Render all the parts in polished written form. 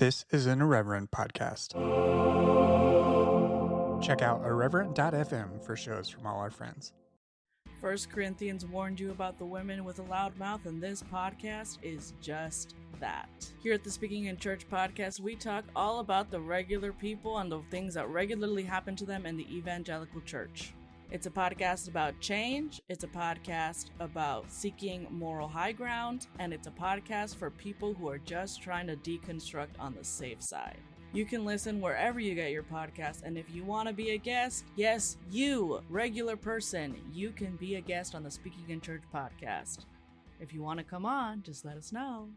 This is an Irreverent podcast. Check out irreverent.fm for shows from all our friends. 1 Corinthians warned you about the women with a loud mouth, and this podcast is just that. Here at the Speaking in Church podcast, we talk all about the regular people and the things that regularly happen to them in the evangelical church. It's a podcast about change, it's a podcast about seeking moral high ground, and it's a podcast for people who are just trying to deconstruct on the safe side. You can listen wherever you get your podcast, and if you want to be a guest, yes, you, regular person, you can be a guest on the Speaking in Church podcast. If you want to come on, just let us know.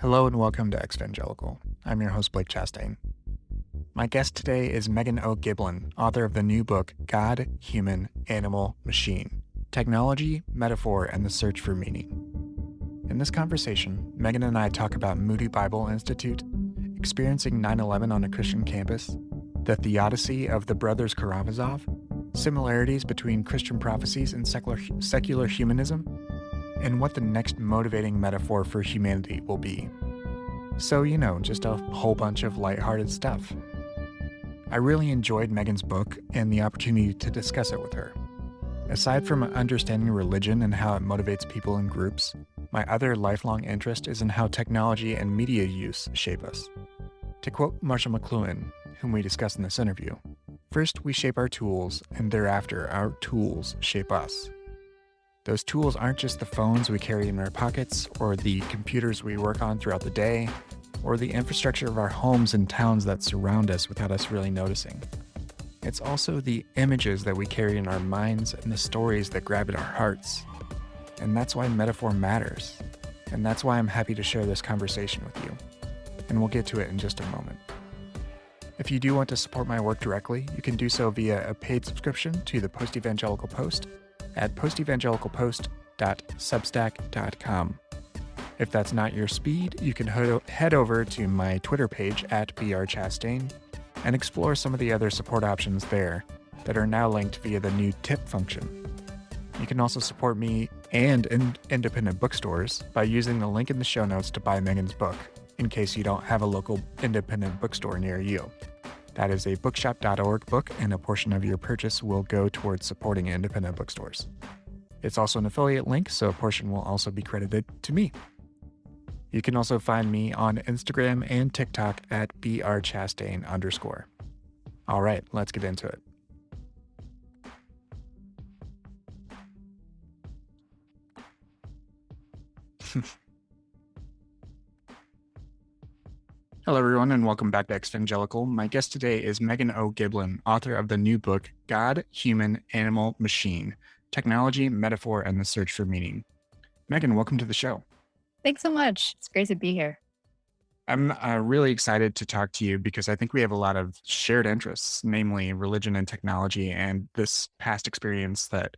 Hello and welcome to Exvangelical. I'm your host, Blake Chastain. My guest today is Meghan O'Gieblyn, author of the new book, God, Human, Animal, Machine: Technology, Metaphor, and the Search for Meaning. In this conversation, Meghan and I talk about Moody Bible Institute, experiencing 9/11 on a Christian campus, the theodicy of the brothers Karamazov, similarities between Christian prophecies and secular humanism, and what the next motivating metaphor for humanity will be. So, just a whole bunch of lighthearted stuff. I really enjoyed Meghan's book and the opportunity to discuss it with her. Aside from understanding religion and how it motivates people in groups, my other lifelong interest is in how technology and media use shape us. To quote Marshall McLuhan, whom we discussed in this interview, first we shape our tools, and thereafter our tools shape us. Those tools aren't just the phones we carry in our pockets, or the computers we work on throughout the day, or the infrastructure of our homes and towns that surround us without us really noticing. It's also the images that we carry in our minds and the stories that grab at our hearts. And that's why metaphor matters. And that's why I'm happy to share this conversation with you. And we'll get to it in just a moment. If you do want to support my work directly, you can do so via a paid subscription to the Post-Evangelical Post at postevangelicalpost.substack.com. If that's not your speed, you can head over to my Twitter page at brchastain and explore some of the other support options there that are now linked via the new tip function. You can also support me and independent bookstores by using the link in the show notes to buy Meghan's book, in case you don't have a local independent bookstore near you. That is a bookshop.org book, and a portion of your purchase will go towards supporting independent bookstores. It's also an affiliate link, so a portion will also be credited to me. You can also find me on Instagram and TikTok at brchastain_. All right, let's get into it. Hello, everyone, and welcome back to Exvangelical. My guest today is Meghan O'Gieblyn, author of the new book, God, Human, Animal, Machine: Technology, Metaphor, and the Search for Meaning. Meghan, welcome to the show. Thanks so much. It's great to be here. I'm really excited to talk to you because I think we have a lot of shared interests, namely religion and technology, and this past experience that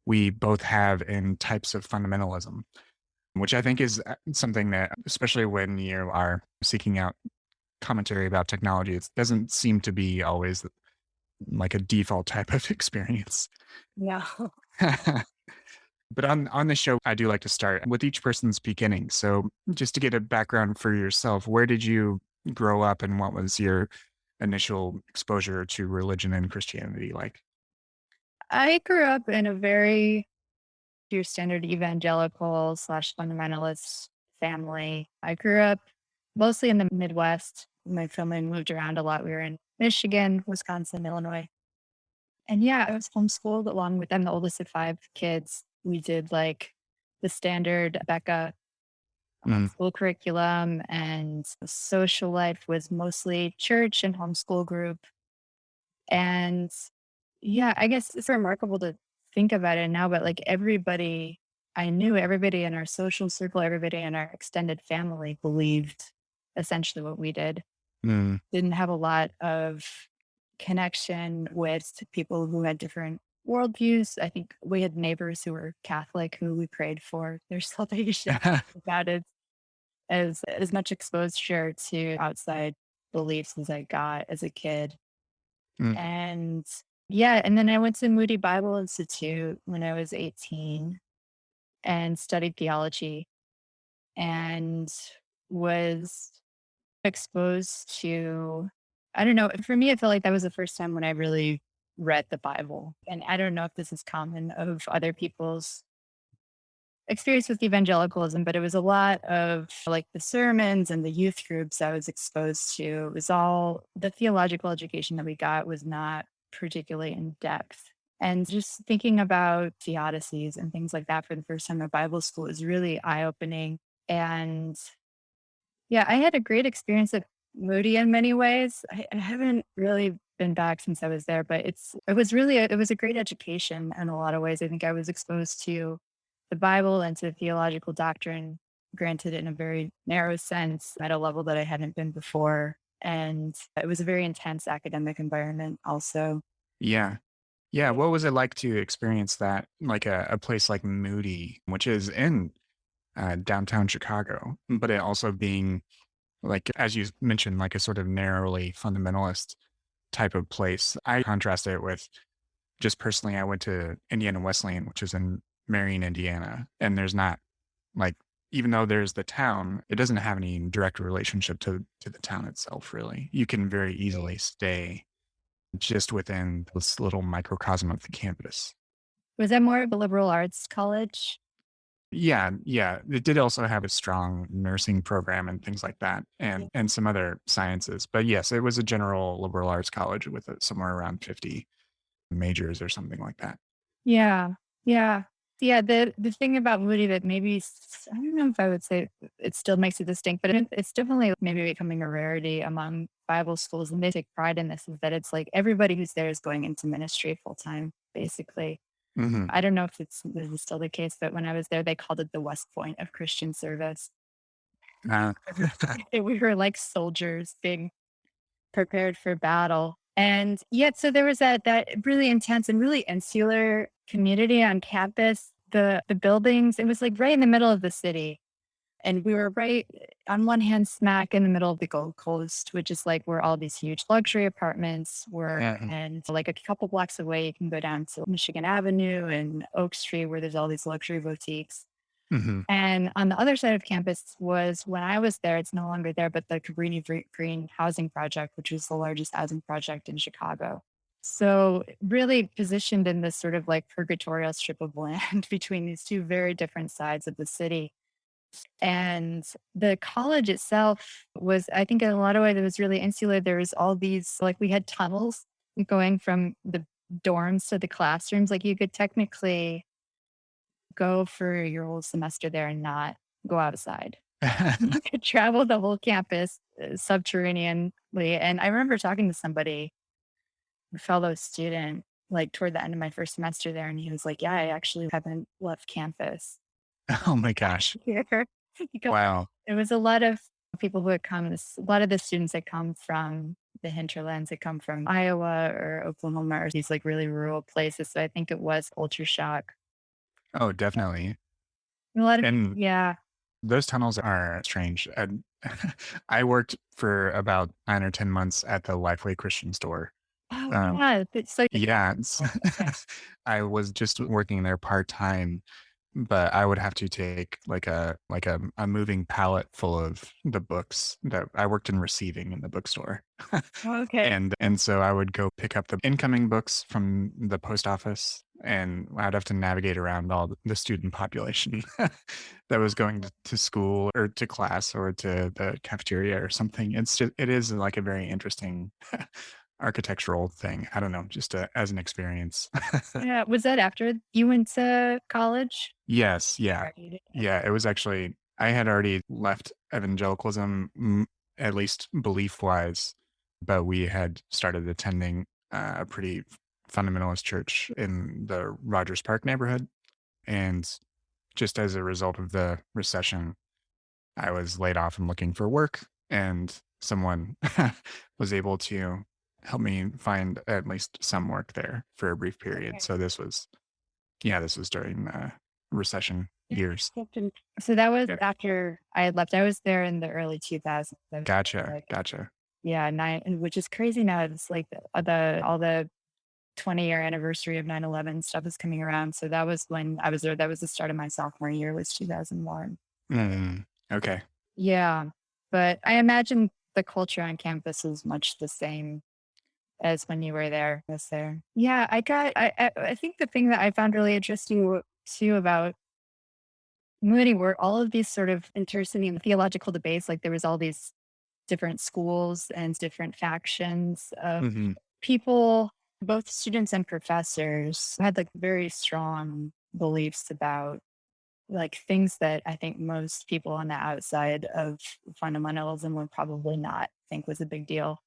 we both have in types of fundamentalism, which I think is something that, especially when you are seeking out commentary about technology, it doesn't seem to be always like a default type of experience. Yeah. But on the show, I do like to start with each person's beginning. So just to get a background for yourself, where did you grow up and what was your initial exposure to religion and Christianity like? I grew up in a very your standard evangelical / fundamentalist family. I grew up mostly in the Midwest. My family moved around a lot. We were in Michigan, Wisconsin, Illinois. And yeah, I was homeschooled along with, I'm the oldest of 5 kids. We did like the standard Becca school curriculum, and the social life was mostly church and homeschool group. And yeah, I guess it's remarkable to think about it now, but like everybody I knew, everybody in our social circle, everybody in our extended family believed essentially what we did. Didn't have a lot of connection with people who had different worldviews. I think we had neighbors who were Catholic who we prayed for their salvation about it. As much exposure to outside beliefs as I got as a kid. And yeah, and then I went to Moody Bible Institute when I was 18. and studied theology and was exposed to, I don't know, for me, I felt like that was the first time when I really read the Bible. And I don't know if this is common of other people's experience with evangelicalism, but it was a lot of like the sermons and the youth groups I was exposed to. It was all the theological education that we got was not particularly in depth. And just thinking about theodicies and things like that for the first time at Bible school is really eye opening. And yeah, I had a great experience at Moody in many ways. I haven't really been back since I was there, but it was a great education in a lot of ways. I think I was exposed to the Bible and to theological doctrine, granted in a very narrow sense, at a level that I hadn't been before. And it was a very intense academic environment also. Yeah. Yeah. What was it like to experience that, like a place like Moody, which is in downtown Chicago, but it also being like, as you mentioned, like a sort of narrowly fundamentalist type of place? I contrast it with just personally, I went to Indiana Wesleyan, which is in Marion, Indiana, and there's not like, even though there's the town, it doesn't have any direct relationship to the town itself, really. You can very easily stay just within this little microcosm of the campus. Was that more of a liberal arts college? Yeah, yeah. It did also have a strong nursing program and things like that, and some other sciences. But yes, it was a general liberal arts college with somewhere around 50 majors or something like that. Yeah. Yeah. Yeah. The thing about Moody that I don't know if I would say it still makes it distinct, but it's definitely maybe becoming a rarity among Bible schools. And they take pride in this is that it's like everybody who's there is going into ministry full time, basically. Hmm. I don't know if this is still the case, but when I was there, they called it the West Point of Christian service. Uh, We were like soldiers being prepared for battle. And yet, so there was that really intense and really insular community on campus. The buildings, it was like right in the middle of the city. And we were right on one hand, smack in the middle of the Gold Coast, which is like where all these huge luxury apartments were. yeah. And like a couple blocks away, you can go down to Michigan Avenue and Oak Street, where there's all these luxury boutiques. Hmm. And on the other side of campus was when I was there, it's no longer there, but the Green Housing Project, which was the largest housing project in Chicago. So really positioned in this sort of like purgatorial strip of land between these two very different sides of the city. And the college itself was, I think in a lot of ways, it was really insular. There was all these, like we had tunnels going from the dorms to the classrooms. Like you could technically go for your whole semester there and not go outside. You could travel the whole campus subterraneanly. And I remember talking to somebody, a fellow student, like toward the end of my first semester there, and he was like, "Yeah, I actually haven't left campus Oh my gosh. here." Because Wow. it was a lot of people who had come, a lot of the students that come from the hinterlands, that come from Iowa or Oklahoma or these like really rural places. So I think it was culture shock. Oh, definitely. A lot of, And yeah. those tunnels are strange. And I worked for about 9 or 10 months at the Lifeway Christian store. Oh, Um, yeah. So yeah, okay. I was just working there part time, but I would have to take like a moving pallet full of the books that I worked in receiving in the bookstore. Okay. And so I would go pick up the incoming books from the post office, and I'd have to navigate around all the student population that was going to school or to class or to the cafeteria or something. It is like a very interesting architectural thing. I don't know, just as an experience. Yeah. Was that after you went to college? Yes, yeah. Right, you did. Yeah, it was actually I had already left evangelicalism, at least belief-wise, but we had started attending a pretty fundamentalist church in the Rogers Park neighborhood, and just as a result of the recession, I was laid off and looking for work, and someone was able to help me find at least some work there for a brief period. Okay. So this was during the recession years. So that was Yeah. after I had left. I was there in the early 2000s. I was Gotcha, like, gotcha. yeah, nine, and which is crazy now. It's like all the 20-year anniversary of 9/11 stuff was coming around. So that was when I was there. That was the start of my sophomore year, was 2001. Okay. Yeah. But I imagine the culture on campus is much the same as when you were there. Was there? Yeah, I think the thing that I found really interesting too about Moody were all of these sort of interesting theological debates. Like there was all these different schools and different factions of Hmm. people, both students and professors, had like very strong beliefs about like things that I think most people on the outside of fundamentalism would probably not think was a big deal.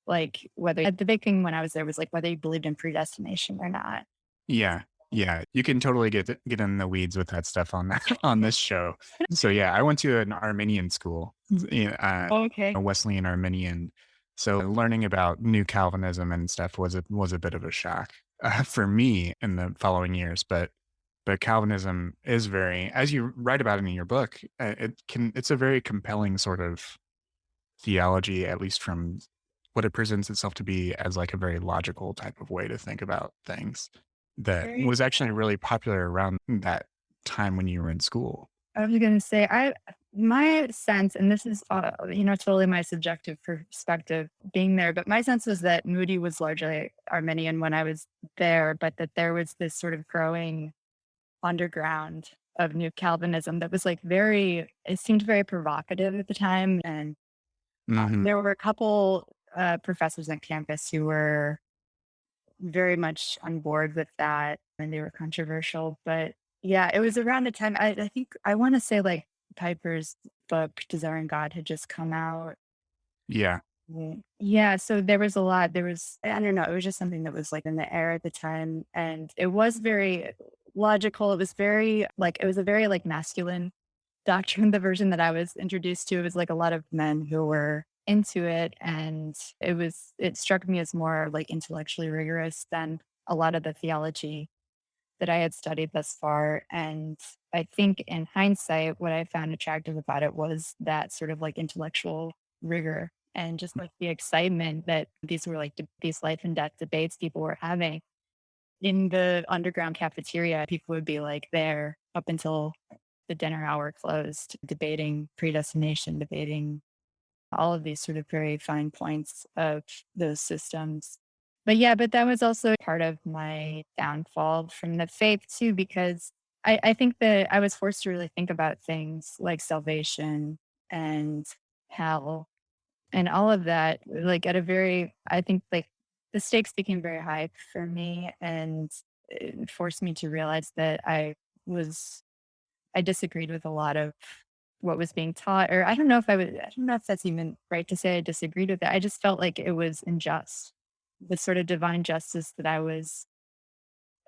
Like whether the big thing when I was there was like whether you believed in predestination or not. Yeah. Yeah. You can totally get in the weeds with that stuff on that on this show. So yeah, I went to an Arminian school, Okay. a Wesleyan Arminian. So learning about New Calvinism and stuff was a bit of a shock for me in the following years. But Calvinism is very, as you write about it in your book, it's a very compelling sort of theology, at least from what it presents itself to be as like a very logical type of way to think about things that Very. was actually really popular around that time when you were in school. I was going to say, my sense, and this is, totally my subjective perspective being there, but my sense was that Moody was largely Arminian when I was there, but that there was this sort of growing underground of New Calvinism that was like it seemed very provocative at the time. And Hmm. there were a couple professors on campus who were very much on board with that and they were controversial. But yeah, it was around the time I think I want to say like Piper's book, Desiring God, had just come out. Yeah. Yeah, so there was a lot. There was, I don't know, it was just something that was like in the air at the time. And it was very logical. It was very like, it was a very like masculine doctrine, the version that I was introduced to. It was like a lot of men who were into it. And it struck me as more like intellectually rigorous than a lot of the theology that I had studied thus far. And I think in hindsight, what I found attractive about it was that sort of like intellectual rigor and just like the excitement that these were like these life and death debates people were having in the underground cafeteria. People would be like there up until the dinner hour closed, debating predestination, debating all of these sort of very fine points of those systems. But yeah, but that was also part of my downfall from the faith too, because I think that I was forced to really think about things like salvation and hell and all of that, like at a very, I think like the stakes became very high for me and it forced me to realize that was I disagreed with a lot of what was being taught, or I don't know if that's even right to say I disagreed with it. I just felt like it was unjust. The sort of divine justice that I was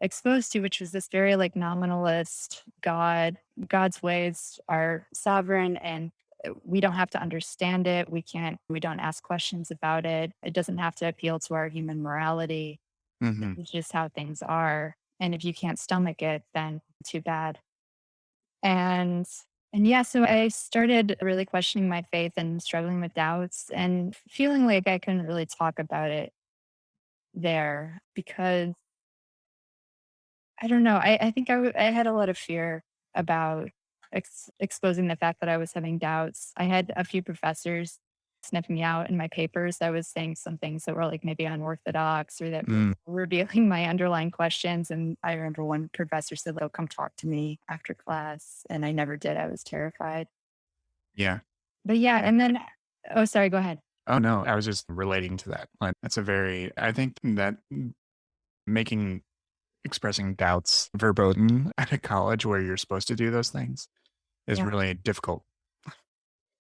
exposed to, which was this very like nominalist God's ways are sovereign and we don't have to understand it. We don't ask questions about it. It doesn't have to appeal to our human morality. Hmm. It's just how things are. And if you can't stomach it, then too bad. And and yeah, so I started really questioning my faith and struggling with doubts and feeling like I couldn't really talk about it there because I don't know. I think I had a lot of fear about exposing the fact that I was having doubts. I had a few professors sniffing me out in my papers. I was saying some things that were like maybe unorthodox or that were Mm, revealing my underlying questions. And I remember one professor said, "Oh, come talk to me after class." And I never did. I was terrified. yeah. But yeah, and then, oh, sorry, go ahead. Oh no, I was just relating to that. Like, that's a very, I think that making expressing doubts verboten at a college where you're supposed to do those things is Yeah. really difficult.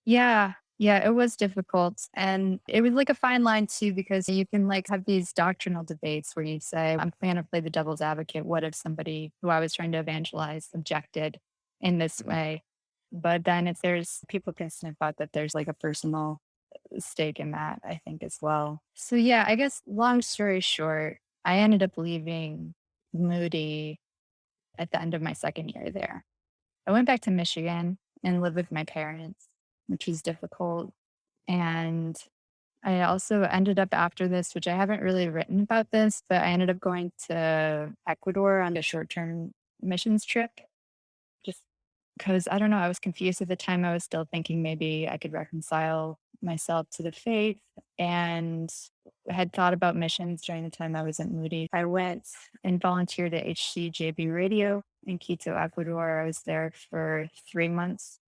Yeah. Yeah, it was difficult. And it was like a fine line too, because you can like have these doctrinal debates where you say, I'm going to play the devil's advocate. What if somebody who I was trying to evangelize objected in this Mhm. way? But then if there's people can sniff out that there's like a personal stake in that, I think as well. So yeah, I guess long story short, I ended up leaving Moody at the end of my second year there. I went back to Michigan and lived with my parents, which was difficult. And I also ended up after this, which I haven't really written about this, but I ended up going to Ecuador on a short-term missions trip just because I don't know, I was confused at the time. I was still thinking maybe I could reconcile myself to the faith and had thought about missions during the time I was at Moody. I went and volunteered at HCJB Radio in Quito, Ecuador. I was there for 3 months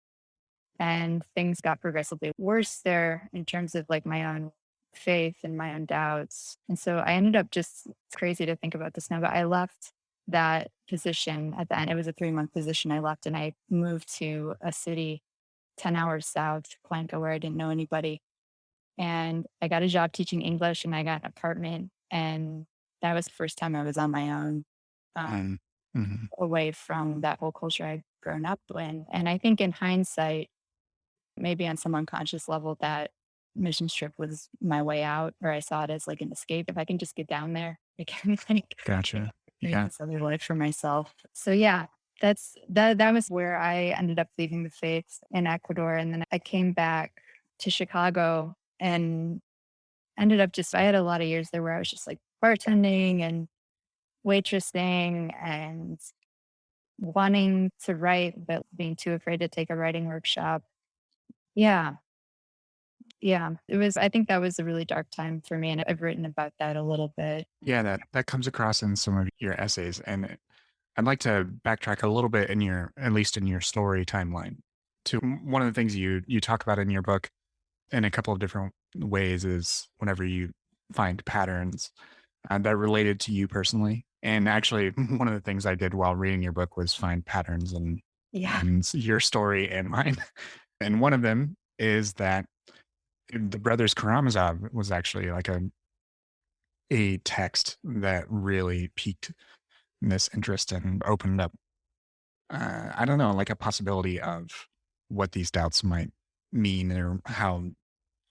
and things got progressively worse there in terms of like my own faith and my own doubts. And so I ended up just, it's crazy to think about this now, but I left that position at the end. It was a 3 month position. I left and I moved to a city 10 hours south, Cuenca, where I didn't know anybody. And I got a job teaching English and I got an apartment. And that was the first time I was on my own, um, And mhm. away from that whole culture I'd grown up in. And I think in hindsight, maybe on some unconscious level, that mission trip was my way out, or I saw it as like an escape. If I can just get down there, I can like Gotcha. create Yeah. this other life for myself. So yeah, that was where I ended up leaving the faith in Ecuador. And then I came back to Chicago and ended up just I had a lot of years there where I was just like bartending and waitressing and wanting to write, but being too afraid to take a writing workshop. Yeah. Yeah, it was I think that was a really dark time for me, and I've written about that a little bit. Yeah, that comes across in some of your essays, and I'd like to backtrack a little bit in your at least in your story timeline to one of the things you talk about in your book in a couple of different ways is whenever you find patterns that related to you personally. And actually, one of the things I did while reading your book was find patterns Yeah. in your story and mine. And one of them is that the brothers Karamazov was actually like a text that really piqued this interest and opened up, I don't know, like a possibility of what these doubts might mean or how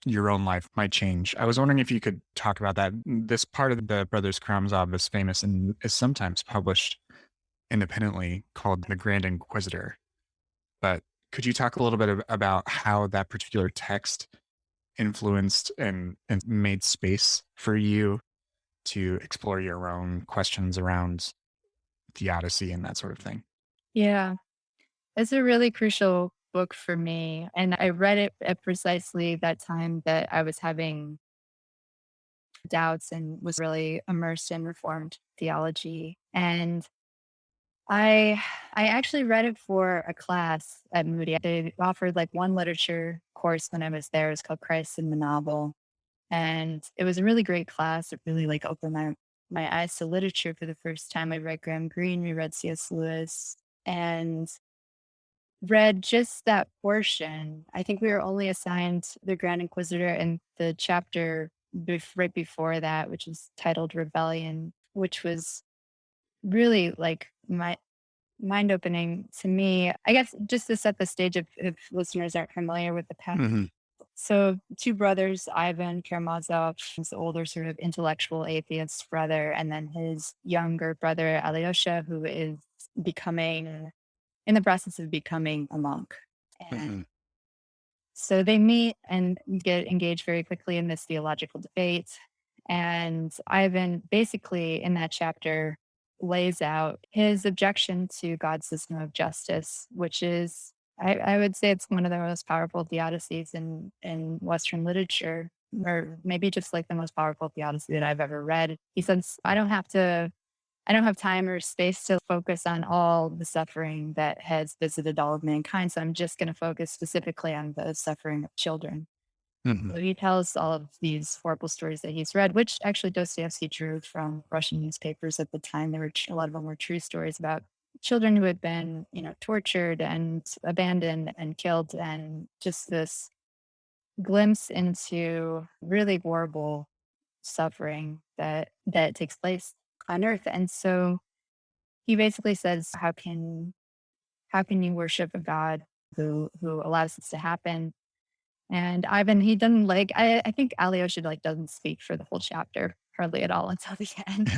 your own life might change. I was wondering if you could talk about that. This part of the Brothers Karamazov is famous and is sometimes published independently called The Grand Inquisitor. But could you talk a little bit about how that particular text influenced and made space for you to explore your own questions around theodicy and that sort of thing? Yeah, it's a really crucial book for me, and I read it at precisely that time that I was having doubts and was really immersed in Reformed theology, and I I actually read it for a class at Moody. They offered, like, one literature course when I was there. It was called Christ in the Novel, and it was a really great class. It really, like, opened my eyes to literature for the first time. I read Graham Greene, reread C.S. Lewis, and read just that portion. I think we were only assigned the Grand Inquisitor in the chapter right before that, which is titled Rebellion, which was really, like, mind opening to me. I guess just to set the stage if listeners aren't familiar with the past. Mhm. So, two brothers, Ivan Karamazov, his older sort of intellectual atheist brother, and then his younger brother, Alyosha, who is becoming, in the process of becoming a monk. And Mhm. so they meet and get engaged very quickly in this theological debate. And Ivan basically in that chapter lays out his objection to God's system of justice, which is, I would say it's one of the most powerful theodicies in Western literature, or maybe just like the most powerful theodicy that I've ever read. He says, I don't have time or space to focus on all the suffering that has visited all of mankind. So I'm just going to focus specifically on the suffering of children. Mhm. So he tells all of these horrible stories that he's read, which actually Dostoevsky drew from Russian newspapers at the time. There were a lot of them were true stories about children who had been, tortured and abandoned and killed, and just this glimpse into really horrible suffering that takes place on earth. And so he basically says, how can you worship a God who allows this to happen? And Ivan, he doesn't like, I think Alyosha like doesn't speak for the whole chapter hardly at all until the end.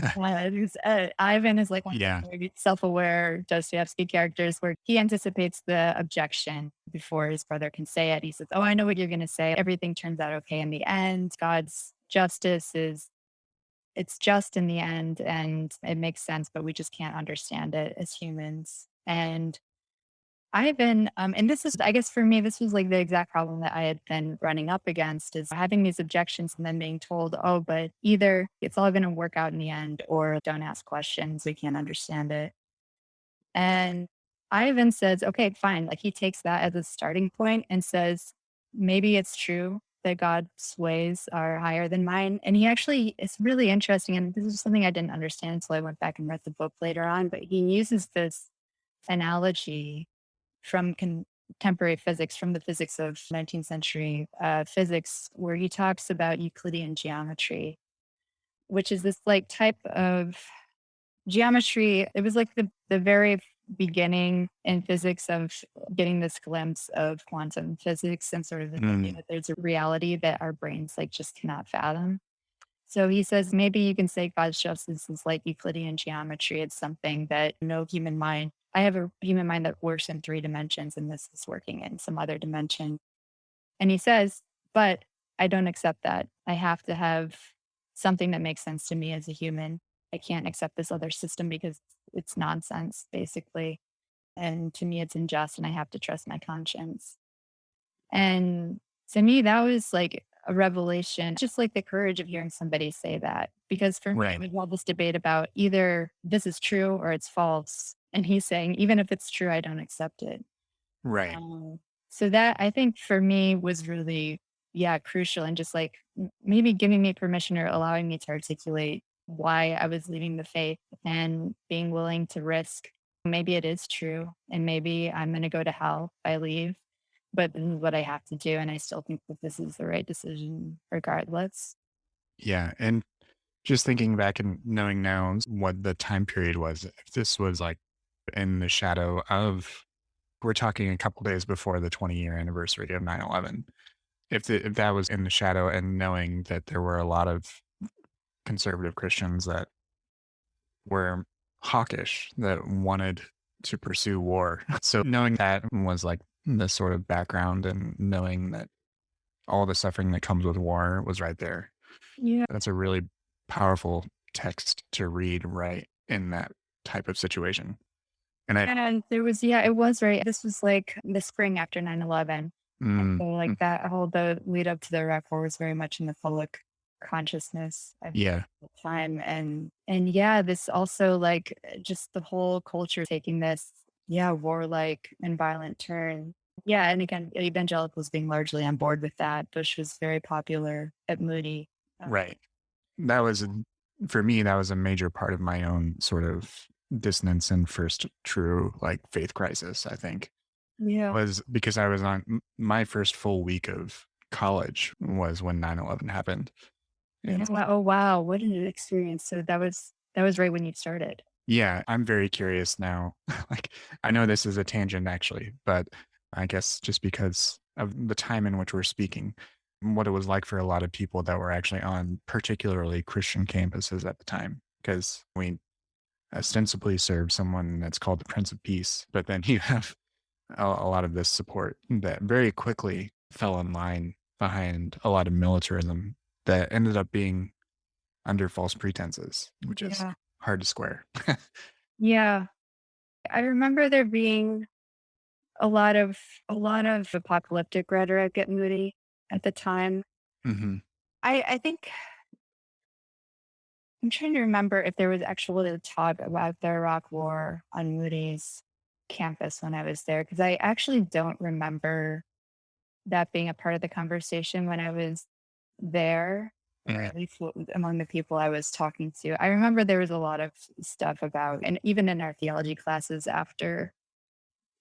Ivan is like one of Yeah. the very self-aware Dostoevsky characters where he anticipates the objection before his brother can say it. He says, "Oh, I know what you're going to say. Everything turns out okay in the end. God's justice is it's just in the end and it makes sense, but we just can't understand it as humans." And I've been, and this is, I guess for me, this was like the exact problem that I had been running up against is having these objections and then being told, oh, but either it's all going to work out in the end or don't ask questions. We can't understand it. And Ivan says, okay, fine. Like he takes that as a starting point and says, maybe it's true that God's ways are higher than mine. And he actually, it's really interesting. And this is something I didn't understand until I went back and read the book later on, but he uses this analogy from contemporary physics, from the physics of 19th century physics, where he talks about Euclidean geometry, which is this like type of geometry. It was like the very beginning in physics of getting this glimpse of quantum physics and sort of this idea Mm, that there's a reality that our brains like just cannot fathom. So he says maybe you can say God's justice is like Euclidean geometry. It's something that no human mind, I have a human mind that works in three dimensions, and this is working in some other dimension. And he says, but I don't accept that. I have to have something that makes sense to me as a human. I can't accept this other system because it's nonsense, basically. And to me, it's unjust, and I have to trust my conscience. And to me, that was like a revelation, just like the courage of hearing somebody say that. Because for me, right. we had this debate about either this is true or it's false. And he's saying, even if it's true, I don't accept it. Right. Um, so that I think for me was really, yeah, crucial and just like maybe giving me permission or allowing me to articulate why I was leaving the faith and being willing to risk. Maybe it is true and maybe I'm going to go to hell if I leave, but this is what I have to do. And I still think that this is the right decision regardless. Yeah. And just thinking back and knowing now what the time period was, if this was like in the shadow of, we're talking a couple days before the 20-year anniversary of 9/11. If that was in the shadow and knowing that there were a lot of conservative Christians that were hawkish, that wanted to pursue war. So knowing that was like the sort of background and knowing that all the suffering that comes with war was right there. Yeah. That's a really powerful text to read right in that type of situation. And I, And there was, yeah, it was right. This was like the spring after 9/11. And mm, so like mm, that whole the lead up to the Iraq war was very much in the public consciousness at yeah, the time. And yeah, this also like just the whole culture taking this, yeah, warlike and violent turn. Yeah, and again, evangelicals being largely on board with that. Bush was very popular at Moody. Uh, right. That was, for me, that was a major part of my own sort of dissonance and first true like faith crisis, I think, yeah. was because I was on my first full week of college was when 9/11 happened. Yeah. And Oh wow, what an experience. So that was right when you started. yeah, I'm very curious now. Like, I know this is a tangent actually, but I guess just because of the time in which we're speaking, what it was like for a lot of people that were actually on particularly Christian campuses at the time. Because we ostensibly serve someone that's called the Prince of Peace, but then you have a lot of this support that very quickly fell in line behind a lot of militarism that ended up being under false pretenses, which is Yeah. hard to square. Yeah. I remember there being a lot of apocalyptic rhetoric at Moody at the time. Hmm. I think I'm trying to remember if there was actually a talk about the Iraq War on Moody's campus when I was there, because I actually don't remember that being a part of the conversation when I was there, or Yeah. at least among the people I was talking to. I remember there was a lot of stuff about, and even in our theology classes after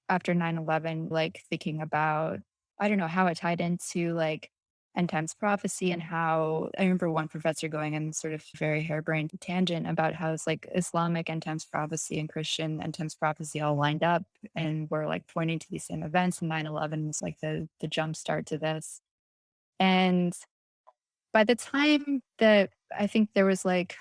9/11, like thinking about, I don't know, how it tied into like end times prophecy and how I remember one professor going in sort of very harebrained tangent about how it's like Islamic end times prophecy and Christian end times prophecy all lined up and were like pointing to these same events. And 9/11 was like the jump start to this. And by the time that I think there was like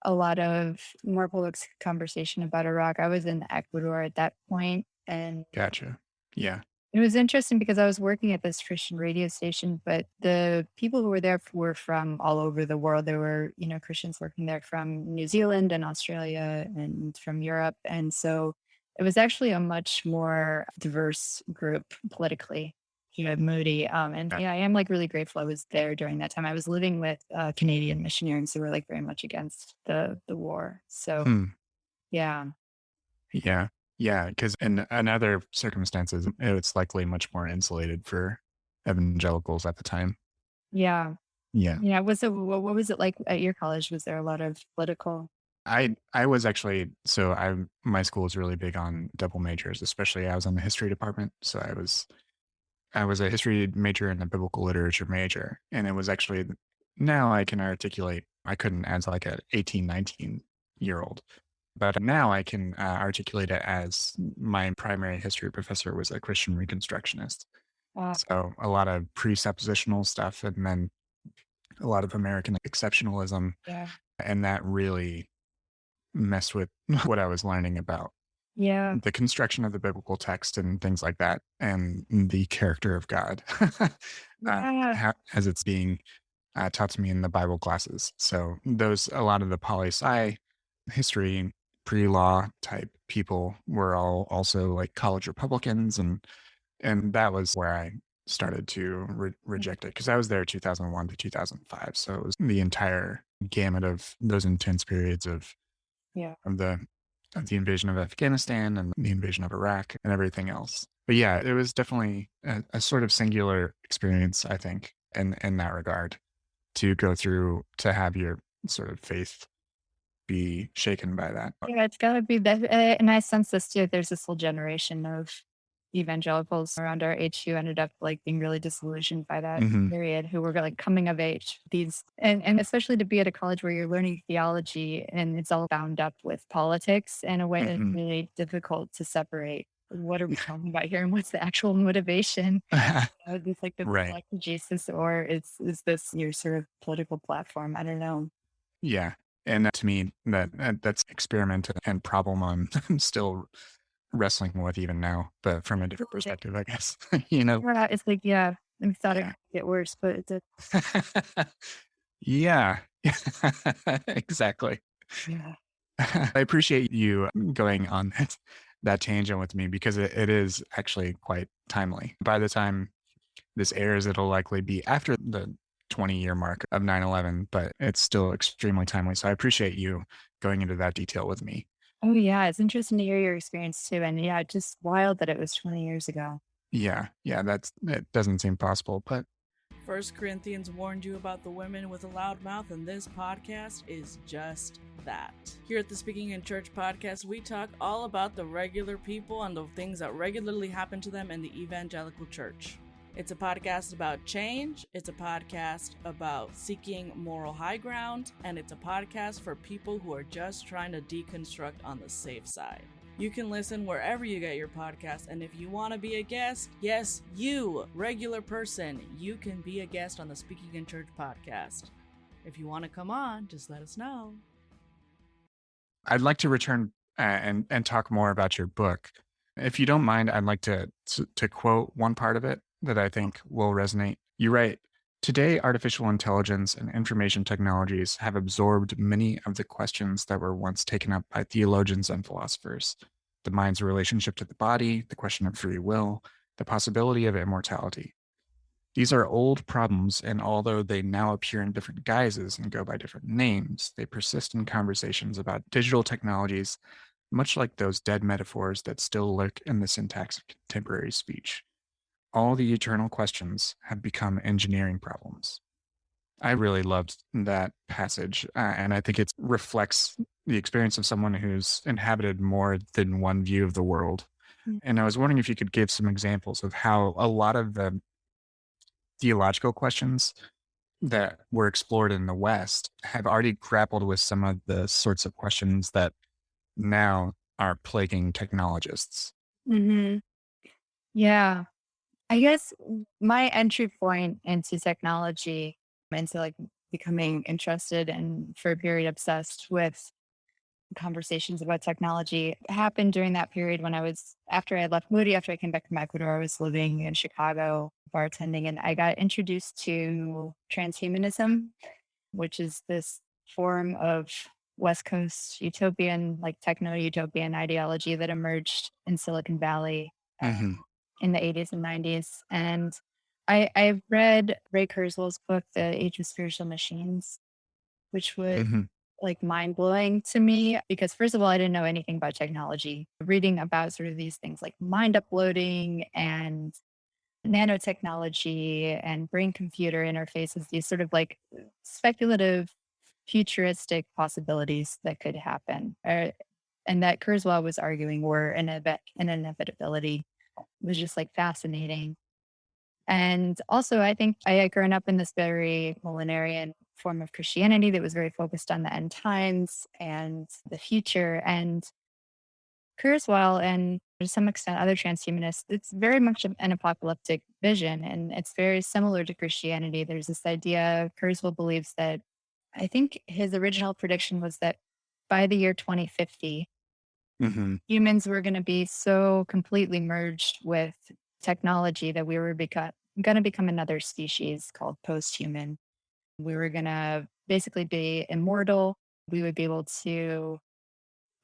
a lot of more public conversation about Iraq, I was in Ecuador at that point, and Gotcha. Yeah. it was interesting because I was working at this Christian radio station, but the people who were there were from all over the world. There were, Christians working there from New Zealand and Australia and from Europe. And so it was actually a much more diverse group politically here at Moody. And Yeah. yeah, I am like really grateful I was there during that time. I was living with Canadian missionaries who were like very much against the war. So Hmm. yeah, Yeah. Yeah. Because in other circumstances, it's likely much more insulated for evangelicals at the time. yeah. Yeah. Yeah, what was it like at your college? Was there a lot of political? I was actually, so my school is really big on double majors, especially I was on the history department. So I was a history major and a biblical literature major. And it was actually, now I can articulate, I couldn't as like a 18, 19-year old, but now I can articulate it as my primary history professor was a Christian Reconstructionist. Uh, So a lot of presuppositional stuff and then a lot of American exceptionalism. yeah, And that really messed with what I was learning about yeah, the construction of the biblical text and things like that, and the character of God yeah, as it's being taught to me in the Bible classes. So a lot of the poli sci history, pre-law type people were all also like college Republicans, and that was where I started to reject it because I was there 2001 to 2005. So it was the entire gamut of those intense periods yeah, of the of the invasion of Afghanistan and the invasion of Iraq and everything else. But yeah, it was definitely a sort of singular experience, I think, in that regard, to go through to have your sort of faith be shaken by that. yeah. It's gotta be that, and I sense this too. There's this whole generation of evangelicals around our age who ended up like being really disillusioned by that Hmm. period, who were like coming of age. These and especially to be at a college where you're learning theology and it's all bound up with politics in a way that's Hmm. really difficult to separate. What are we talking about here, and what's the actual motivation? It's like the Right. like Jesus, or is this your sort of political platform? I don't know. Yeah. And to me, that's experiment and problem I'm still wrestling with even now, but from a different perspective, I guess. you know? Yeah, it's like, yeah, I thought it Yeah. could get worse, but it did. Yeah. Exactly. Yeah. I appreciate you going on that tangent with me because it is actually quite timely. By the time this airs, it'll likely be after the 20-year mark of 9/11, but it's still extremely timely. So I appreciate you going into that detail with me. Oh, yeah, it's interesting to hear your experience too, and yeah, just wild that it was 20 years ago. Yeah, yeah, it doesn't seem possible, but First Corinthians warned you about the women with a loud mouth, and this podcast is just that. Here at the Speaking in Church podcast, we talk all about the regular people and the things that regularly happen to them in the evangelical church. It's a podcast about change, it's a podcast about seeking moral high ground, and it's a podcast for people who are just trying to deconstruct on the safe side. You can listen wherever you get your podcast, and if you want to be a guest, yes, you, regular person, you can be a guest on the Speaking in Church podcast. If you want to come on, just let us know. I'd like to return and talk more about your book. If you don't mind, I'd like to quote one part of it that I think will resonate. You write, "Today, artificial intelligence and information technologies have absorbed many of the questions that were once taken up by theologians and philosophers. The mind's relationship to the body, the question of free will, the possibility of immortality. These are old problems, and although they now appear in different guises and go by different names, they persist in conversations about digital technologies, much like those dead metaphors that still lurk in the syntax of contemporary speech. All the eternal questions have become engineering problems." I really loved that passage, and I think it reflects the experience of someone who's inhabited more than one view of the world. Mm. And I was wondering if you could give some examples of how a lot of the theological questions that were explored in the West have already grappled with some of the sorts of questions that now are plaguing technologists. Hmm. Yeah. I guess my entry point into technology, into like becoming interested and for a period obsessed with conversations about technology happened during that period when after I left Moody, after I came back from Ecuador, I was living in Chicago bartending, and I got introduced to transhumanism, which is this form of West Coast utopian, like techno utopian ideology that emerged in Silicon Valley Hmm. in the 80s and 90s. And I read Ray Kurzweil's book, The Age of Spiritual Machines, which was Hmm. like mind blowing to me because, first of all, I didn't know anything about technology. Reading about sort of these things like mind uploading and nanotechnology and brain computer interfaces, these sort of like speculative, futuristic possibilities that could happen. And that Kurzweil was arguing were an inevitability was just like fascinating. And also, I think I had grown up in this very millenarian form of Christianity that was very focused on the end times and the future. And Kurzweil and to some extent other transhumanists, it's very much an apocalyptic vision. And it's very similar to Christianity. There's this idea, Kurzweil believes that, I think his original prediction was that by the year 2050, Hmm. humans were going to be so completely merged with technology that we were going to become another species called post-human. We were going to basically be immortal. We would be able to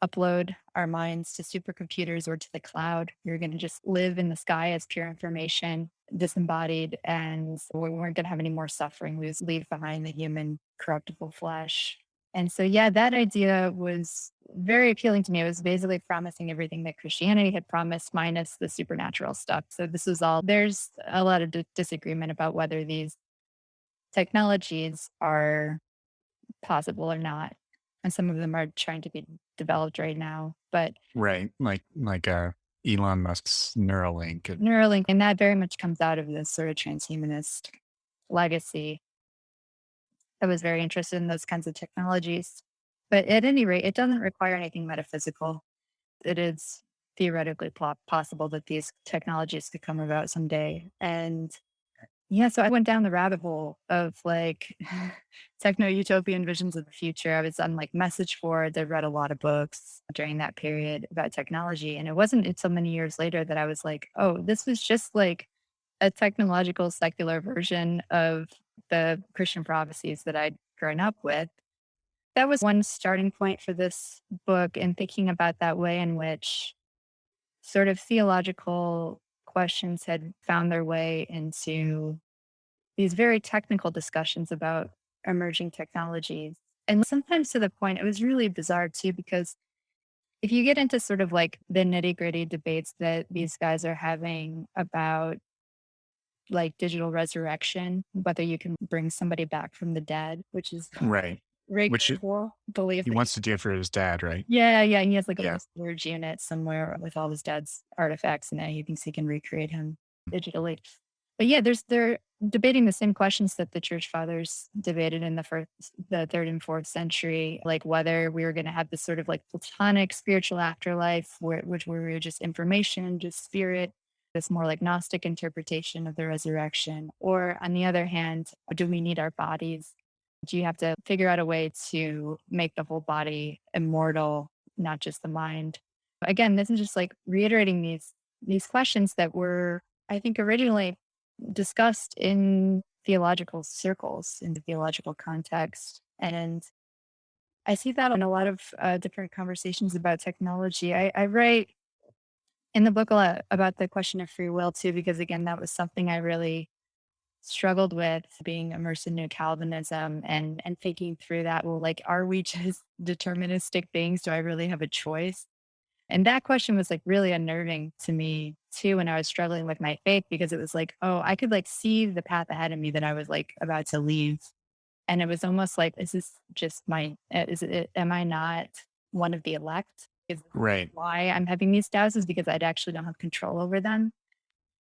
upload our minds to supercomputers or to the cloud. We were going to just live in the sky as pure information, disembodied, and we weren't going to have any more suffering. We would leave behind the human corruptible flesh. And so, yeah, that idea was very appealing to me. It was basically promising everything that Christianity had promised, minus the supernatural stuff. So, this was all, there's a lot of disagreement about whether these technologies are possible or not. And some of them are trying to be developed right now. But Right. Like Elon Musk's Neuralink. Neuralink, and that very much comes out of this sort of transhumanist legacy. I was very interested in those kinds of technologies. But at any rate, it doesn't require anything metaphysical. It is theoretically possible that these technologies could come about someday. And yeah, so I went down the rabbit hole of like techno utopian visions of the future. I was on like message boards. I read a lot of books during that period about technology. And it wasn't until many years later that I was like, oh, this was just like a technological secular version of the Christian prophecies that I'd grown up with. That was one starting point for this book and thinking about that way in which sort of theological questions had found their way into these very technical discussions about emerging technologies. And sometimes to the point, it was really bizarre too, because if you get into sort of like the nitty gritty debates that these guys are having about like digital resurrection, whether you can bring somebody back from the dead, which is Right. Rick Which believe he that. wants to do it for his dad, right? Yeah. He has like a Yeah. little storage unit somewhere with all his dad's artifacts in it. He thinks he can recreate him digitally. But yeah, they're debating the same questions that the church fathers debated in the third and fourth century, like whether we were going to have this sort of like platonic spiritual afterlife, where we were just information, just spirit, this more like Gnostic interpretation of the resurrection, or on the other hand, do we need our bodies? Do you have to figure out a way to make the whole body immortal, not just the mind? Again, this is just like reiterating these questions that were, I think, originally discussed in theological circles, in the theological context. And I see that in a lot of different conversations about technology. I write in the book a lot about the question of free will too, because again, that was something I really struggled with being immersed in New Calvinism and thinking through that. Well, like, are we just deterministic beings? Do I really have a choice? And that question was like really unnerving to me too when I was struggling with my faith because it was like, oh, I could like see the path ahead of me that I was like about to leave. And it was almost like, is this just am I not one of the elect? Is Right. why I'm having these doubts is because I actually don't have control over them.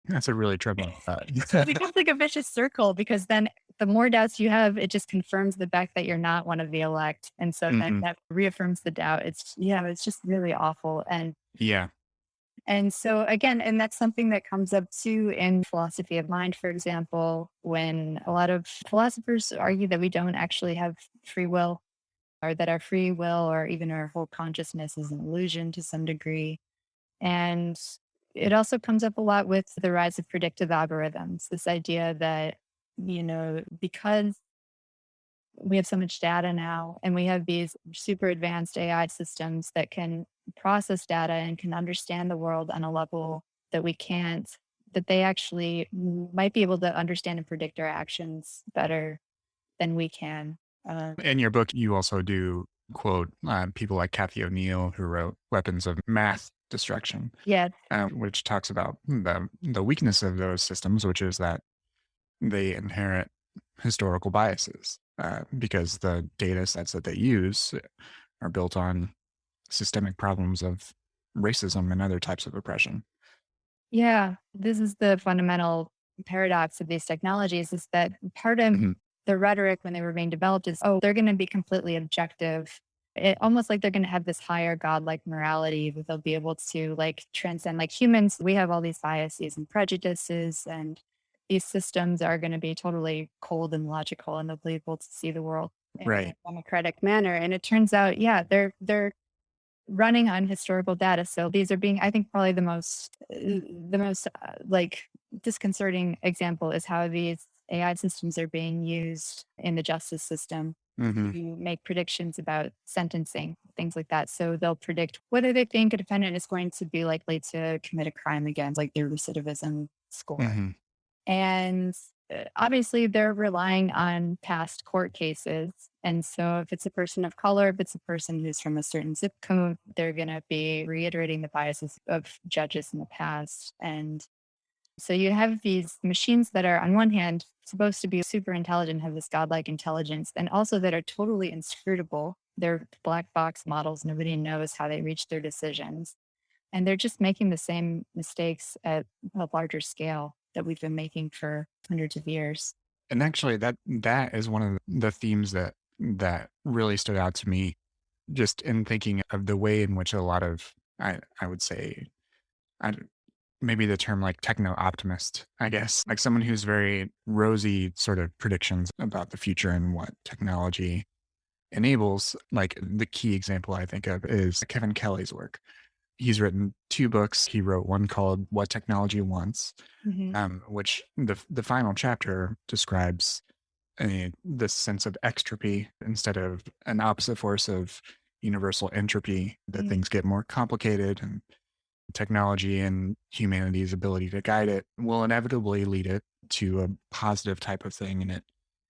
That's a really troubling thought. It becomes like a vicious circle because then the more doubts you have, it just confirms the fact that you're not one of the elect. And so then Hmm. that reaffirms the doubt. It's just really awful. Yeah. And so again, and that's something that comes up too in philosophy of mind, for example, when a lot of philosophers argue that we don't actually have free will, or that our free will or even our whole consciousness is an illusion to some degree. And it also comes up a lot with the rise of predictive algorithms, this idea that, because we have so much data now and we have these super advanced AI systems that can process data and can understand the world on a level that we can't, that they actually might be able to understand and predict our actions better than we can. Uh, In your book, you also do quote people like Cathy O'Neill, who wrote Weapons of Math Destruction, yeah, which talks about the weakness of those systems, which is that they inherit historical biases because the data sets that they use are built on systemic problems of racism and other types of oppression. yeah, this is the fundamental paradox of these technologies is that part of Mhm. the rhetoric when they were being developed is, oh, they're going to be completely objective. Almost like they're going to have this higher godlike morality that they'll be able to like transcend. Like humans, we have all these biases and prejudices, and these systems are going to be totally cold and logical, and they'll be able to see the world in a Right. democratic manner. And it turns out, yeah, they're running on historical data. So these are being, I think, probably the most like disconcerting example is how these AI systems are being used in the justice system Hmm. to make predictions about sentencing, things like that. So they'll predict whether they think a defendant is going to be likely to commit a crime again, like their recidivism score. Hmm. And obviously, they're relying on past court cases. And so, if it's a person of color, if it's a person who's from a certain zip code, they're going to be reiterating the biases of judges in the past. And so, you have these machines that are, on one hand, supposed to be super intelligent, have this godlike intelligence, and also that are totally inscrutable. They're black box models. Nobody knows how they reach their decisions. And they're just making the same mistakes at a larger scale that we've been making for hundreds of years. And actually, that is one of the themes that really stood out to me, just in thinking of the way in which a lot of I would say I, maybe the term like techno optimist, I guess, like someone who's very rosy sort of predictions about the future and what technology enables. Like the key example I think of is Kevin Kelly's work. He's written two books. He wrote one called What Technology Wants, Hmm. which the final chapter describes this sense of extropy instead of an opposite force of universal entropy, that things get more complicated, and technology and humanity's ability to guide it will inevitably lead it to a positive type of thing. And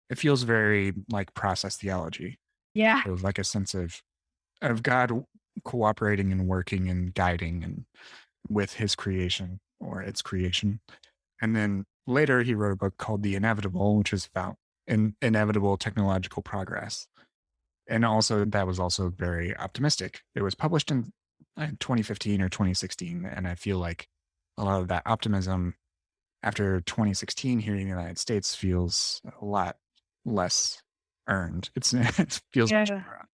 it feels very like process theology. Yeah. It was like a sense of God cooperating and working and guiding and with his creation or its creation. And then later he wrote a book called The Inevitable, which is about inevitable technological progress. And also that was also very optimistic. It was published in 2015 or 2016. And I feel like a lot of that optimism after 2016 here in the United States feels a lot less earned. It feels much Yeah. more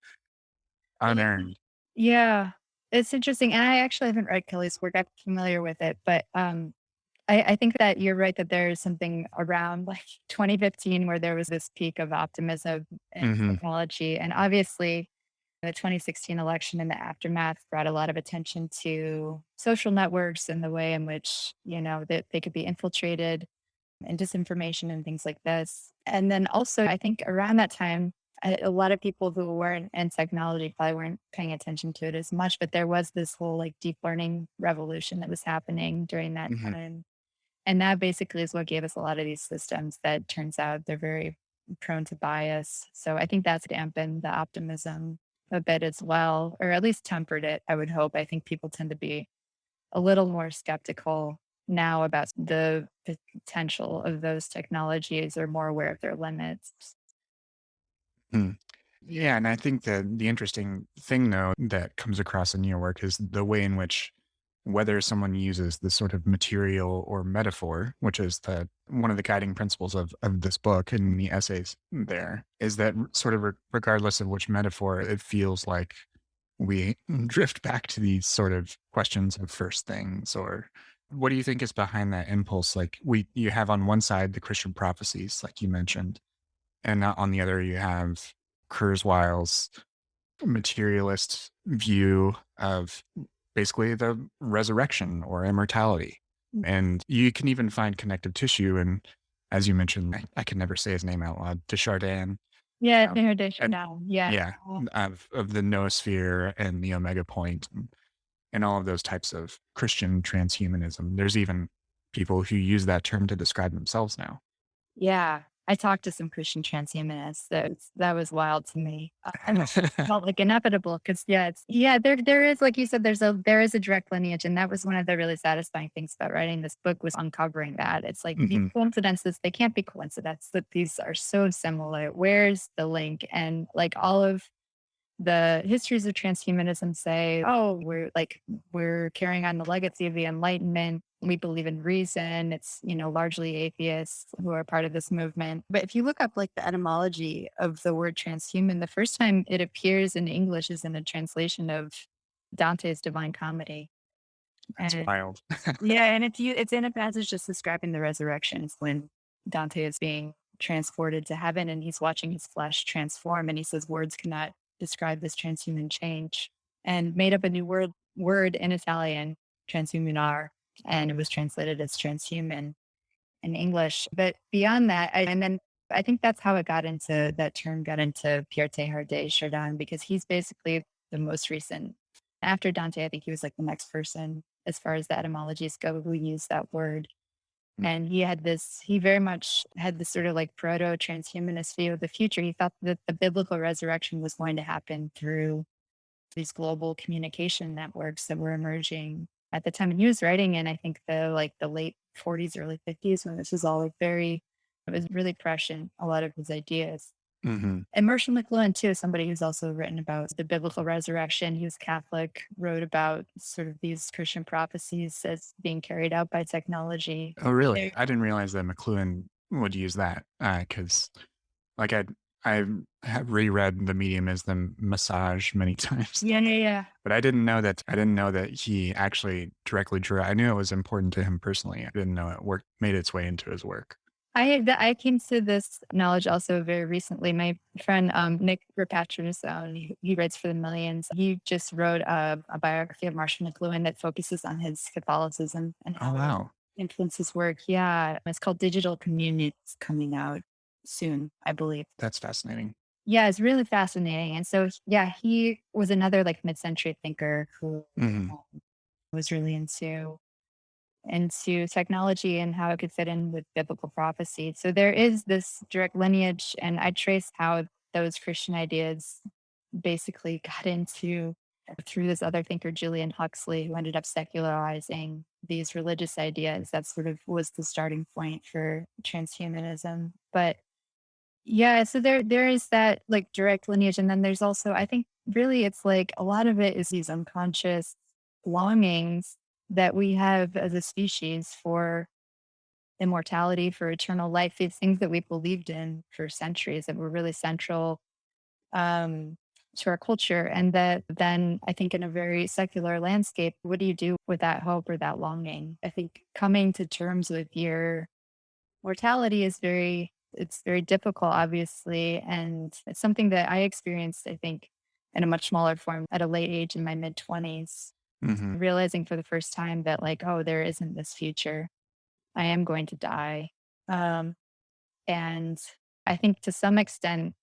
unearned. Yeah. It's interesting. And I actually haven't read Kelly's work. I'm familiar with it, but I think that you're right that there is something around like 2015 where there was this peak of optimism in Hmm. technology. And obviously, the 2016 election and the aftermath brought a lot of attention to social networks and the way in which, that they could be infiltrated and disinformation and things like this. And then also, I think around that time, a lot of people who weren't in technology probably weren't paying attention to it as much, but there was this whole like deep learning revolution that was happening during that Hmm. time. And that basically is what gave us a lot of these systems that turns out they're very prone to bias. So I think that's dampened the optimism a bit as well, or at least tempered it, I would hope. I think people tend to be a little more skeptical now about the potential of those technologies or more aware of their limits. Yeah, and I think that the interesting thing, though, that comes across in your work is the way in which whether someone uses this sort of material or metaphor, which is one of the guiding principles of this book and the essays there, is that sort of regardless of which metaphor, it feels like we drift back to these sort of questions of first things, or what do you think is behind that impulse? Like you have on one side the Christian prophecies, like you mentioned, and not on the other, you have Kurzweil's materialist view of basically the resurrection or immortality. And you can even find connective tissue. And as you mentioned, I can never say his name out loud, Desjardins. Yeah, Um, Fahrenheit and down. Yeah. yeah, of the noosphere and the omega point and all of those types of Christian transhumanism. There's even people who use that term to describe themselves now. Yeah. I talked to some Christian transhumanists. That was wild to me. Felt like inevitable because there is, like you said, there is a direct lineage, and that was one of the really satisfying things about writing this book was uncovering that. It's like these Hmm. coincidences, they can't be coincidences, that these are so similar. Where's the link? And like all of the histories of transhumanism say, oh, we're carrying on the legacy of the Enlightenment. We believe in reason. It's, largely atheists who are part of this movement. But if you look up like the etymology of the word transhuman, the first time it appears in English is in a translation of Dante's Divine Comedy. That's And wild. yeah, and it's in a passage just describing the resurrection. It's when Dante is being transported to heaven and he's watching his flesh transform, and he says words cannot describe this transhuman change, and made up a new word in Italian, transhumanar, and it was translated as transhuman in English. But beyond that, and then I think that's how that term got into Pierre Teilhard de Chardin, because he's basically the most recent. After Dante, I think he was like the next person as far as the etymologies go who used that word. And he very much had this sort of like proto transhumanist view of the future. He thought that the biblical resurrection was going to happen through these global communication networks that were emerging at the time. And he was writing in, I think, the late 40s, early 50s, when this was all it was really prescient, a lot of his ideas. Hmm. And Marshall McLuhan, too, somebody who's also written about the biblical resurrection. He was Catholic, wrote about sort of these Christian prophecies as being carried out by technology. Oh, really? I didn't realize that McLuhan would use that because, like, I have reread The Medium as the Massage many times, Yeah, yeah, yeah. but I didn't know that. I didn't know that he actually directly drew. I knew it was important to him personally. I didn't know it made its way into his work. I came to this knowledge also very recently. My friend Nick Rapatrius, he writes for the Millions. He just wrote a biography of Marshall McLuhan that focuses on his Catholicism and Oh, how it wow, influenced his work. Yeah, it's called Digital Communion. It's coming out soon, I believe. that's fascinating. Yeah, it's really fascinating. And so, yeah, he was another like mid-century thinker who Hmm. was really into technology and how it could fit in with biblical prophecy. So there is this direct lineage, and I trace how those Christian ideas basically got into through this other thinker, Julian Huxley, who ended up secularizing these religious ideas. That sort of was the starting point for transhumanism. But yeah, so there is that like direct lineage. And then there's also, I think really it's like a lot of it is these unconscious longings that we have as a species for immortality, for eternal life, these things that we believed in for centuries that were really central um, to our culture. And that then I think in a very secular landscape, what do you do with that hope or that longing? I think coming to terms with your mortality it's very difficult, obviously. And it's something that I experienced, I think, in a much smaller form at a late age in my mid 20s, Hmm. realizing for the first time that, like, oh, there isn't this future. I am going to die. Um, and I think to some extent,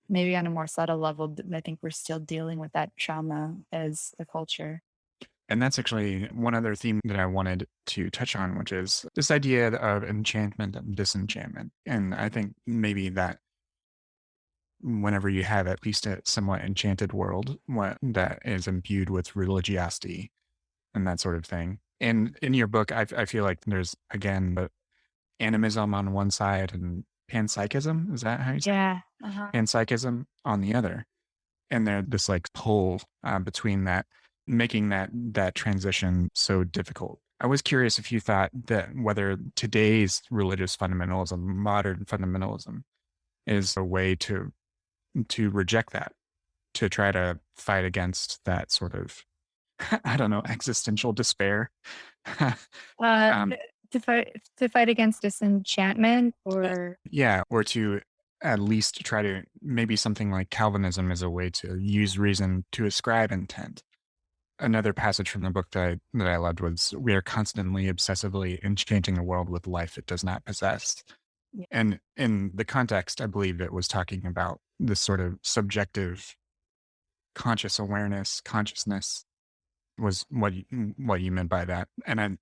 maybe on a more subtle level, I think we're still dealing with that trauma as a culture. And that's actually one other theme that I wanted to touch on, which is this idea of enchantment and disenchantment. And I think maybe that whenever you have at least a somewhat enchanted world that is imbued with religiosity and that sort of thing. And in your book, I feel like there's, again, the animism on one side and panpsychism. Is that how you say Yeah. it? Panpsychism on the other. And there's this like pull between that, making that transition so difficult. I was curious if you thought that whether today's religious fundamentalism, modern fundamentalism, is a way to reject that, to try to fight against that sort of, I don't know, existential despair. Uh, um, to fight against disenchantment or yeah, or to at least try to maybe something like Calvinism is a way to use reason to ascribe intent. Another passage from the book that I loved was, "We are constantly, obsessively enchanting the world with life it does not possess." yeah. And in the context, I believe it was talking about this sort of subjective conscious awareness, consciousness was what you meant by that. And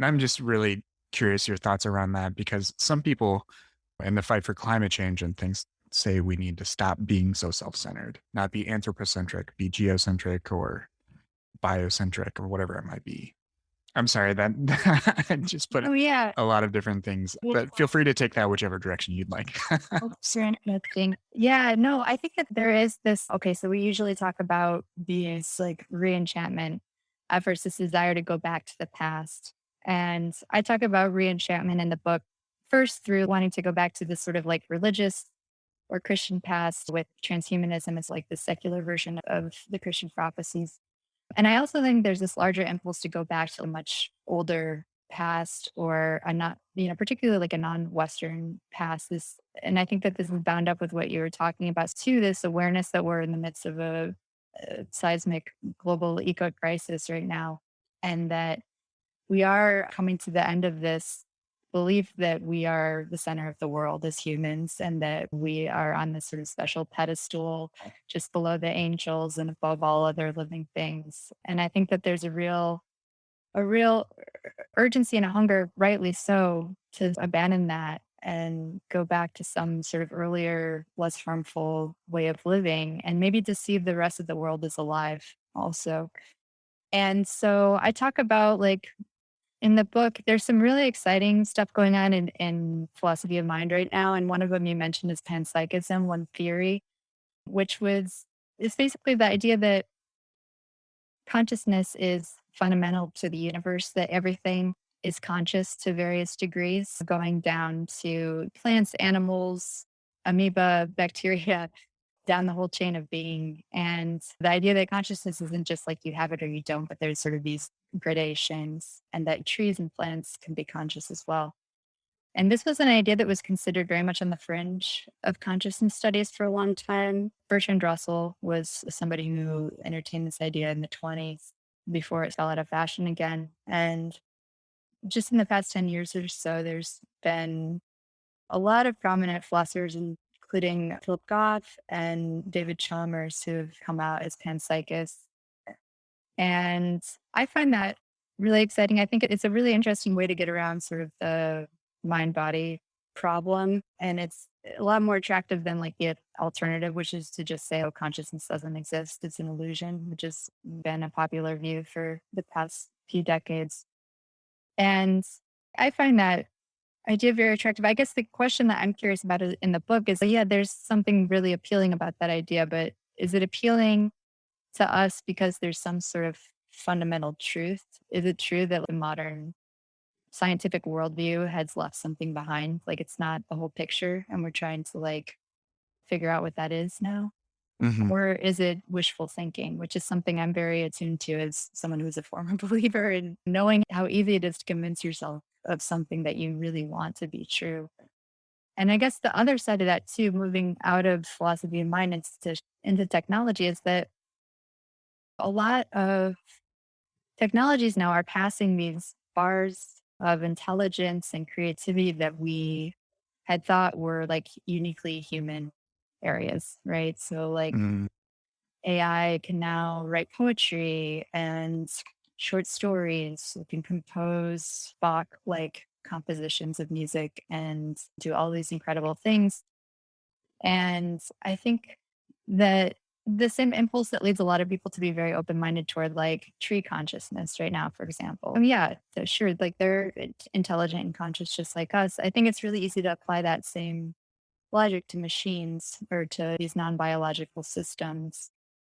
I'm just really curious your thoughts around that, because some people in the fight for climate change and things say we need to stop being so self-centered, not be anthropocentric, be geocentric or biocentric or whatever it might be. I'm sorry that I just put Oh yeah. a lot of different things, but feel free to take that whichever direction you'd like. Oh, super interesting. Yeah, no, I think that there is this. Okay, so we usually talk about these like reenchantment versus this desire to go back to the past. And I talk about reenchantment in the book first through wanting to go back to this sort of like religious or Christian past with transhumanism as like the secular version of the Christian prophecies. And I also think there's this larger impulse to go back to a much older past or a not, particularly like a non-Western past. And I think that this is bound up with what you were talking about too, this awareness that we're in the midst of a seismic global eco crisis right now. And that we are coming to the end of this belief that we are the center of the world as humans and that we are on this sort of special pedestal just below the angels and above all other living things. And I think that there's a real urgency and a hunger, rightly so, to abandon that and go back to some sort of earlier, less harmful way of living and maybe to see the rest of the world as alive also. And so I talk about like in the book, there's some really exciting stuff going on in philosophy of mind right now. And one of them you mentioned is panpsychism, one theory, which was is basically the idea that consciousness is fundamental to the universe, that everything is conscious to various degrees, going down to plants, animals, amoeba, bacteria, down the whole chain of being. And the idea that consciousness isn't just like you have it or you don't, but there's sort of these gradations, and that trees and plants can be conscious as well. And this was an idea that was considered very much on the fringe of consciousness studies for a long time. Bertrand Russell was somebody who entertained this idea in the 20s before it fell out of fashion again. And just in the past 10 years or so, there's been a lot of prominent philosophers, including Philip Goff and David Chalmers, who have come out as panpsychists. And I find that really exciting. I think it's a really interesting way to get around sort of the mind body problem. And it's a lot more attractive than like the alternative, which is to just say, oh, consciousness doesn't exist. It's an illusion, which has been a popular view for the past few decades. And I find that idea very attractive. I guess the question that I'm curious about in the book is, yeah, there's something really appealing about that idea, but is it appealing to us because there's some sort of fundamental truth? Is it true that the modern scientific worldview has left something behind? Like it's not the whole picture and we're trying to like figure out what that is now? Mhm. Or is it wishful thinking, which is something I'm very attuned to as someone who's a former believer and knowing how easy it is to convince yourself of something that you really want to be true. And I guess the other side of that too, moving out of philosophy of mind into technology, is that a lot of technologies now are passing these bars of intelligence and creativity that we had thought were like uniquely human areas, right? So like Mm. AI can now write poetry and short stories. It can compose Bach like compositions of music and do all these incredible things. And I think that the same impulse that leads a lot of people to be very open minded toward like tree consciousness right now, for example. Yeah, sure, like they're intelligent and conscious just like us. I think it's really easy to apply that same logic to machines or to these non biological systems,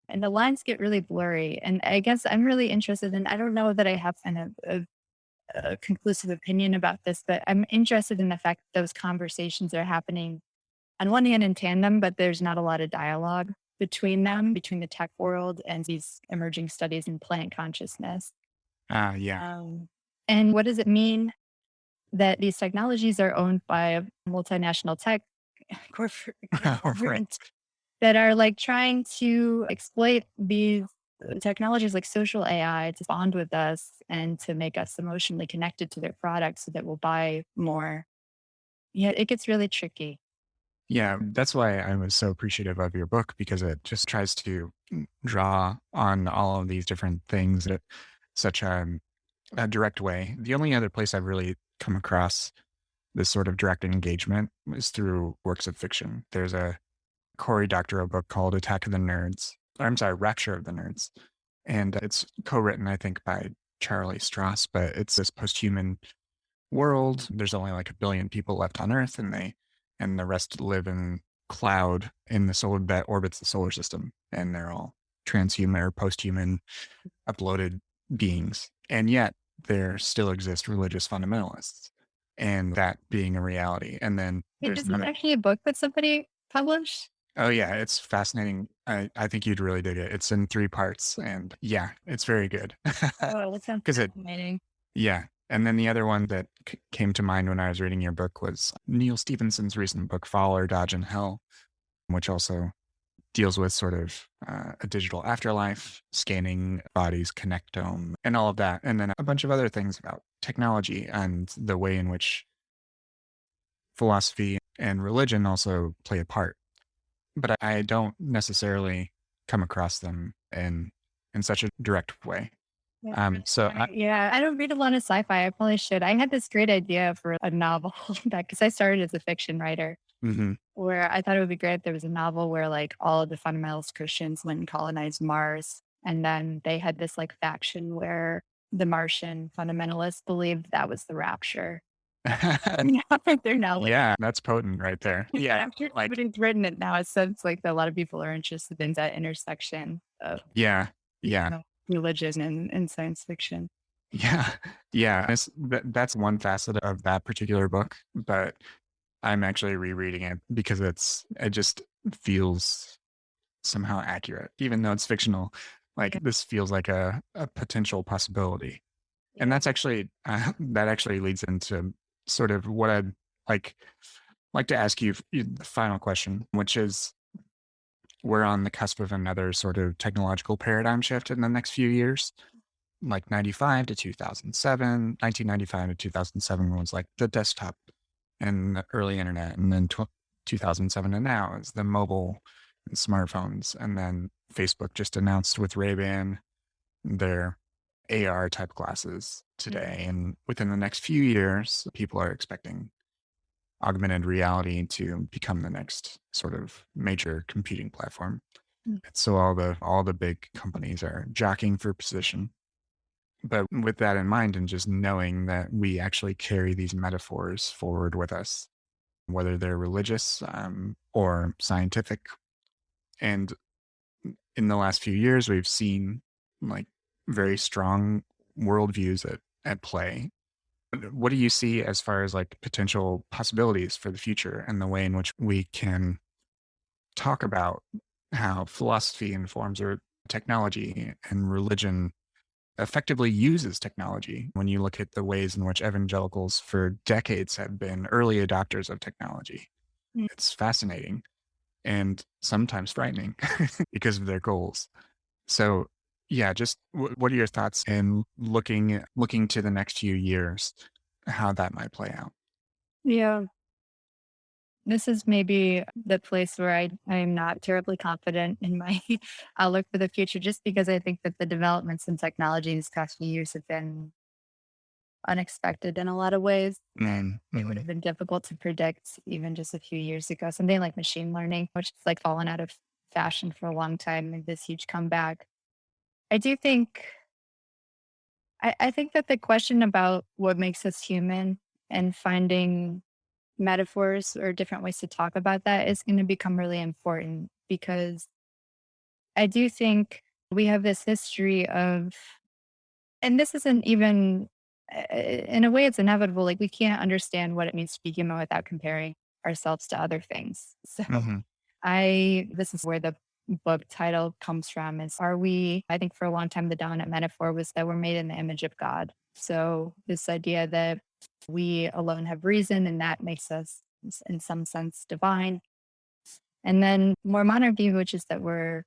and the lines get really blurry. And I guess I'm really interested in, I don't know that I have kind of a conclusive opinion about this, but I'm interested in the fact that those conversations are happening on one hand in tandem, but there's not a lot of dialogue. between them, between the tech world and these emerging studies in plant consciousness. Yeah. Um, and what does it mean that these technologies are owned by multinational tech Right. corporations that are like trying to exploit these technologies like social AI to bond with us and to make us emotionally connected to their products so that we'll buy more. Yeah, it gets really tricky. Yeah, that's why I was so appreciative of your book because it just tries to draw on all of these different things at such a direct way. The only other place I've really come across this sort of direct engagement is through works of fiction. There's a Cory Doctorow book called Attack of the Nerds. I'm sorry, Rapture of the Nerds. And it's co-written, I think, by Charlie Strauss, but it's this post-human world. There's only like 1 billion people left on Earth, and the rest live in cloud in the solar that orbits the solar system, and they're all transhuman or post-human uploaded beings. And yet there still exist religious fundamentalists, and that being a reality. And then Wait, there's this is another. actually a book that somebody published? Oh yeah, it's fascinating. I think you'd really dig it. It's in 3 parts, and yeah, it's very good. Oh, that sounds Because fascinating. yeah. And then the other one that came to mind when I was reading your book was Neil Stephenson's recent book, Fall or Dodge in Hell, which also deals with sort of a digital afterlife, scanning bodies, connectome, and all of that. And then a bunch of other things about technology and the way in which philosophy and religion also play a part. But I don't necessarily come across them in such a direct way. Yeah, So yeah, I don't read a lot of sci-fi. I probably should. I had this great idea for a novel that because I started as a fiction writer, mhm. where I thought it would be great if there was a novel where like all of the fundamentalist Christians went and colonized Mars, and then they had this like faction where the Martian fundamentalists believed that was the rapture. And now they're now like Yeah, that's potent right there. Yeah, after like everybody's written it now, it seems like a lot of people are interested in that intersection of yeah, yeah, religion and science fiction. yeah, yeah. That's one facet of that particular book, but I'm actually rereading it because it just feels somehow accurate, even though it's fictional. Like Yeah. this feels like a potential possibility, and Yeah. that actually leads into sort of what I'd like like to ask you the final question, which is we're on the cusp of another sort of technological paradigm shift in the next few years. Like 95 to 2007, 1995 to 2007 was like the desktop and the early internet. And then 2007 to now is the mobile and smartphones. And then Facebook just announced with Ray-Ban their AR type glasses today. And within the next few years, people are expecting augmented reality to become the next sort of major computing platform. Mm. So all the big companies are jockeying for position. But with that in mind, and just knowing that we actually carry these metaphors forward with us, whether they're religious or scientific. And in the last few years, we've seen like very strong worldviews at play. What do you see as far as like potential possibilities for the future and the way in which we can talk about how philosophy informs our technology and religion effectively uses technology when you look at the ways in which evangelicals for decades have been early adopters of technology? Mm. It's fascinating and sometimes frightening because of their goals. So, yeah, just what are your thoughts in looking to the next few years, how that might play out? Yeah. This is maybe the place where I am not terribly confident in my outlook for the future, just because I think that the developments in technology these past few years have been unexpected in a lot of ways. Mm, It would mhm. have been difficult to predict even just a few years ago. Something like machine learning, which has like fallen out of fashion for a long time, made this huge comeback. I do think I think that the question about what makes us human and finding metaphors or different ways to talk about that is going to become really important because I do think we have this history of, and this isn't even, in a way, it's inevitable. Like, we can't understand what it means to be human without comparing ourselves to other things. So, Mhm. this is where the book title comes from is, are we, I think for a long time, the dominant metaphor was that we're made in the image of God. So this idea that we alone have reason and that makes us in some sense divine. And then more modern view, which is that we're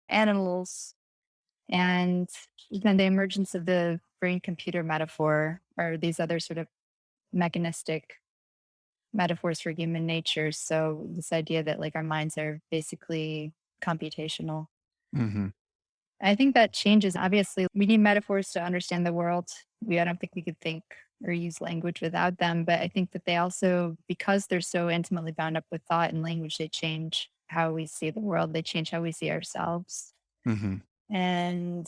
animals. And then the emergence of the brain computer metaphor or these other sort of mechanistic metaphors for human nature. So this idea that like our minds are basically computational. Mm-hmm. I think that changes. Obviously, we need metaphors to understand the world. I don't think we could think or use language without them. But I think that they also, because they're so intimately bound up with thought and language, they change how we see the world. They change how we see ourselves. Mm-hmm. And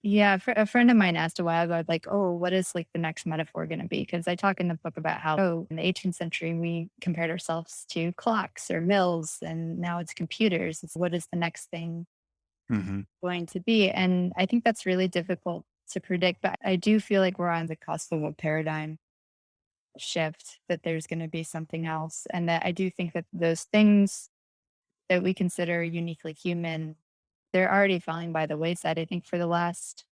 yeah, a friend of mine asked a while ago, like, oh, what is like the next metaphor going to be? Because I talk in the book about how, oh, in the 18th century, we compared ourselves to clocks or mills, and now it's computers. It's what is the next thing Mm-hmm. going to be? And I think that's really difficult to predict, but I do feel like we're on the cusp of a paradigm shift, that there's going to be something else. And that I do think that those things that we consider uniquely human, they're already falling by the wayside. I think for the last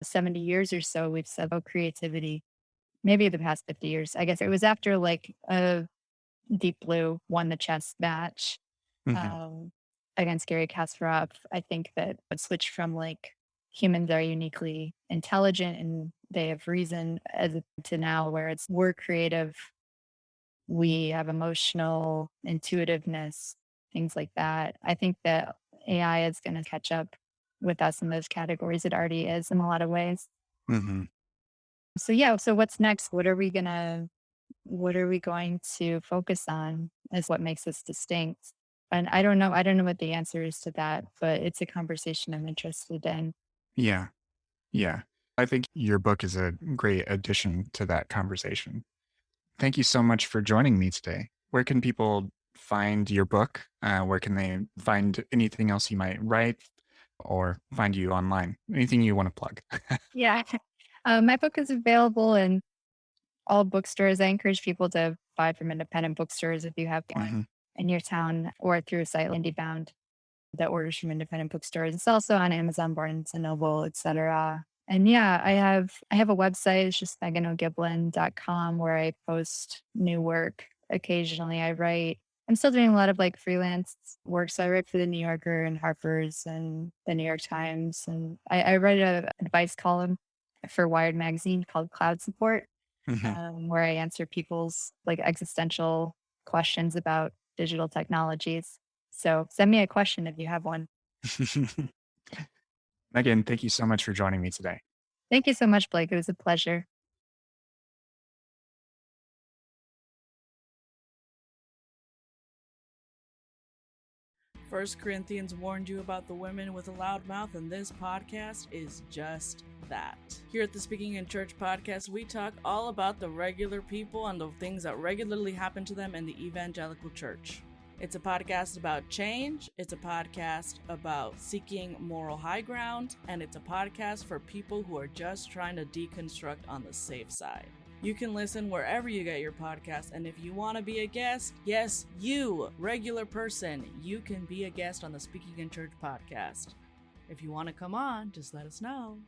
70 years or so, we've said, oh, creativity, maybe the past 50 years. I guess it was after like Deep Blue won the chess match Mm-hmm. um, against Gary Kasparov. I think that it switched from like humans are uniquely intelligent and they have reason to now where it's we're creative, we have emotional intuitiveness, things like that. I think that AI is going to catch up with us in those categories. It already is in a lot of ways. Mm-hmm. So yeah, so what's next? What are we going to focus on as what makes us distinct? And I don't know. I don't know what the answer is to that, but it's a conversation I'm interested in. Yeah. Yeah. I think your book is a great addition to that conversation. Thank you so much for joining me today. Where can people find your book? Where can they find anything else you might write or find you online? Anything you want to plug? Yeah. My book is available in all bookstores. I encourage people to buy from independent bookstores if you have one Mhm. in your town or through a site like IndieBound that orders from independent bookstores. It's also on Amazon, Barnes and Noble, etc. And yeah, I have a website. It's just megano'gieblyn.com where I post new work occasionally. I'm still doing a lot of like freelance work. So I write for the New Yorker and Harper's and the New York Times. And I write an advice column for Wired magazine called Cloud Support, Mhm. where I answer people's like existential questions about digital technologies. So send me a question if you have one. Megan, thank you so much for joining me today. Thank you so much, Blake. It was a pleasure. First Corinthians warned you about the women with a loud mouth, and this podcast is just that. Here at the Speaking in Church podcast, we talk all about the regular people and the things that regularly happen to them in the evangelical church. It's a podcast about change, it's a podcast about seeking moral high ground, and it's a podcast for people who are just trying to deconstruct on the safe side. You can listen wherever you get your podcast, and if you want to be a guest, yes, you, regular person, you can be a guest on the Speaking in Church podcast. If you want to come on, just let us know.